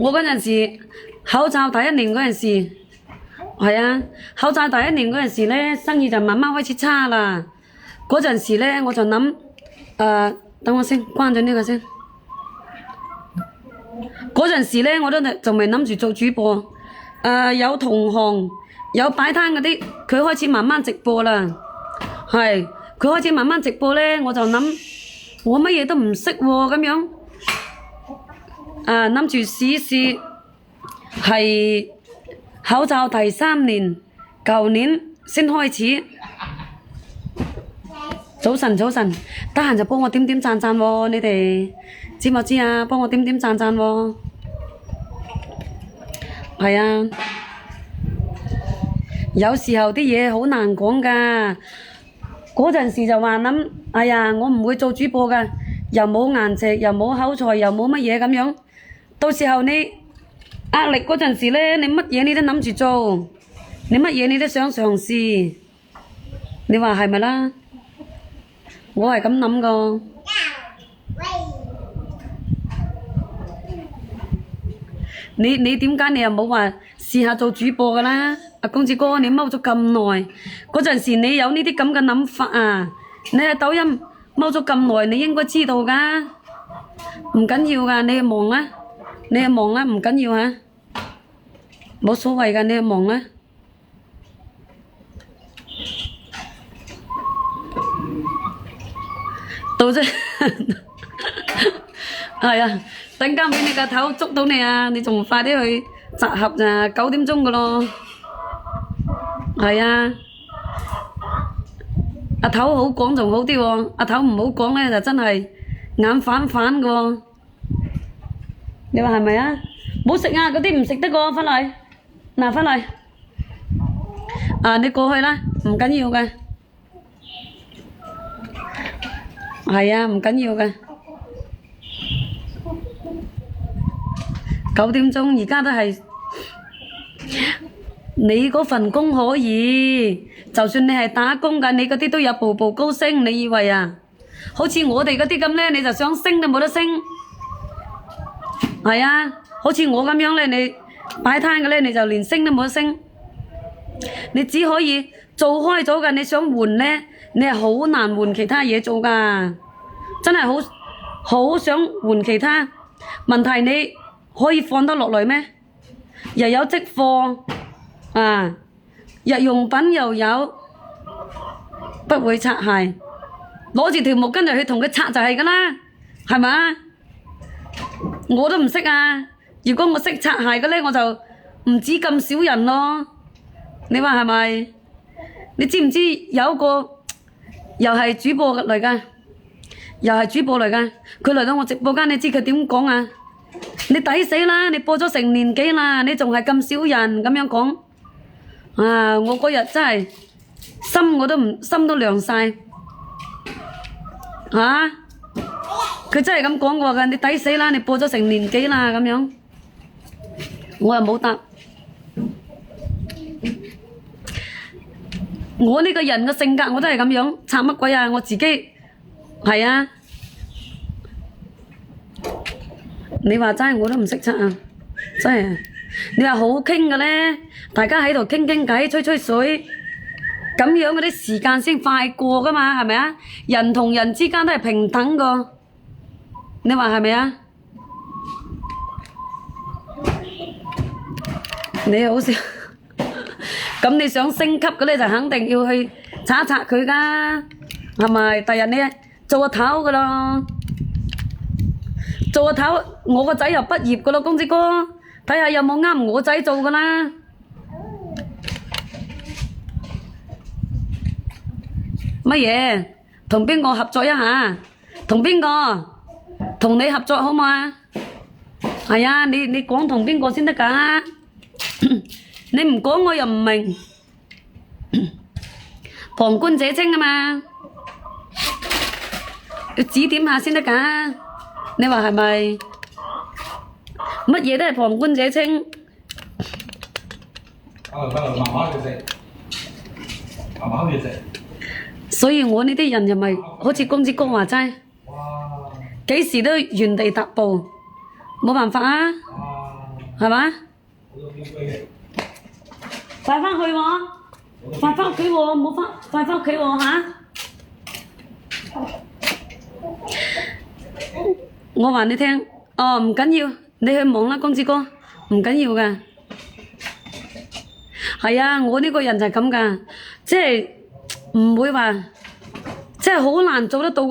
我嗰陣時口罩第一年嗰陣時，係啊，口罩第一年嗰陣時咧，生意就慢慢開始差啦。嗰陣時咧，我就諗，等我先，關咗呢個先。嗰陣時咧，我都仲未諗住做主播。有同行有擺攤嗰啲，佢開始慢慢直播啦。係，佢開始慢慢直播咧，我就諗，我乜嘢都唔識喎，咁樣。諗住試試，係口罩第3年，舊年先開始。早晨，得閒就幫我點點讚讚喎，你哋知唔知啊？幫我點點讚讚喎。係啊，有時候啲嘢好難講㗎。嗰陣時就話諗，哎呀，我唔會做主播㗎，又冇顏值，又冇口才，又冇乜嘢咁樣。到時候你壓力嗰陣時咧，你乜嘢你都諗住做，你乜嘢你都想嘗試，你話係咪啦？我係咁諗個。你點解你又冇話試下做主播㗎啦？阿公子哥，你踎咗咁耐，嗰陣時你有呢啲咁嘅諗法啊？你喺抖音踎咗咁耐，你應該知道㗎。唔緊要㗎，你忙啊，唔緊要啊，冇所謂㗎，你忙啊。到啫，係啊，等間俾你個頭捉到你啊！你仲快啲去集合啊，9點鐘㗎咯。係啊，阿頭好講仲好啲喎，阿頭唔好講咧就真係眼反反㗎喎。你話係咪啊？冇食啊，嗰啲唔食得㗎，返嚟，嗱返嚟。你過去啦，唔緊要嘅。係啊，唔緊要嘅。9點鐘而家都係，你嗰份工可以，就算你係打工㗎，你嗰啲都有步步高升。你以為啊？好似我哋嗰啲咁咧，你就想升都冇得升。係啊，好似我咁樣咧，你擺攤嘅咧，你就連升都冇得升。你只可以做開咗㗎，你想換咧，你係好難換其他嘢做㗎，真係好想換其他。問題你可以放得落嚟咩？又有積貨啊，日用品又有，不會擦鞋，攞住條毛巾就去同佢擦就係㗎啦，係咪？我都唔識啊！如果我識擦鞋嘅咧，我就唔止咁少人咯。你話係咪？你知唔知有一個又係主播嚟㗎？佢嚟到我直播間，你知佢點講啊？你抵死啦！你播咗成年幾啦，你仲係咁少人咁樣講啊！我嗰日真係心都涼晒嚇！佢真係咁講過㗎，你抵死啦！你播咗成年幾啦咁樣，我又冇答。我呢個人嘅性格我都係咁樣，拆乜鬼啊！我自己係啊，你話齋我都唔識拆啊，真係。你話好傾嘅咧，大家喺度傾傾偈、吹吹水，咁樣嗰啲時間先快過㗎嘛，係咪啊？人同人之間都係平等㗎，你話係咪啊？你好笑。咁你想升級嘅咧，就肯定要去查一查佢㗎，係咪？第日你做個頭㗎咯，做個頭，我個仔又畢業㗎咯，公子哥，睇下有冇啱我仔做㗎啦。乜嘢？同邊個合作一下？同邊個？同你合作好嘛？係啊，你講同邊個先得㗎？你唔講我又唔明，旁觀者清啊嘛，要指點下先得㗎。你話係咪？乜嘢都係旁觀者清。慢慢食。所以我呢啲人又咪好似公子哥話齋，幾時都原地踏步，冇辦法啊。係嘛？快翻去喎，快翻屋企喎，冇翻，快翻屋企喎嚇！我話你聽，哦唔緊要，你去忙啦，公子哥，唔緊要噶。係啊，我呢個人就係咁噶，即係唔會話，即係好難做得到。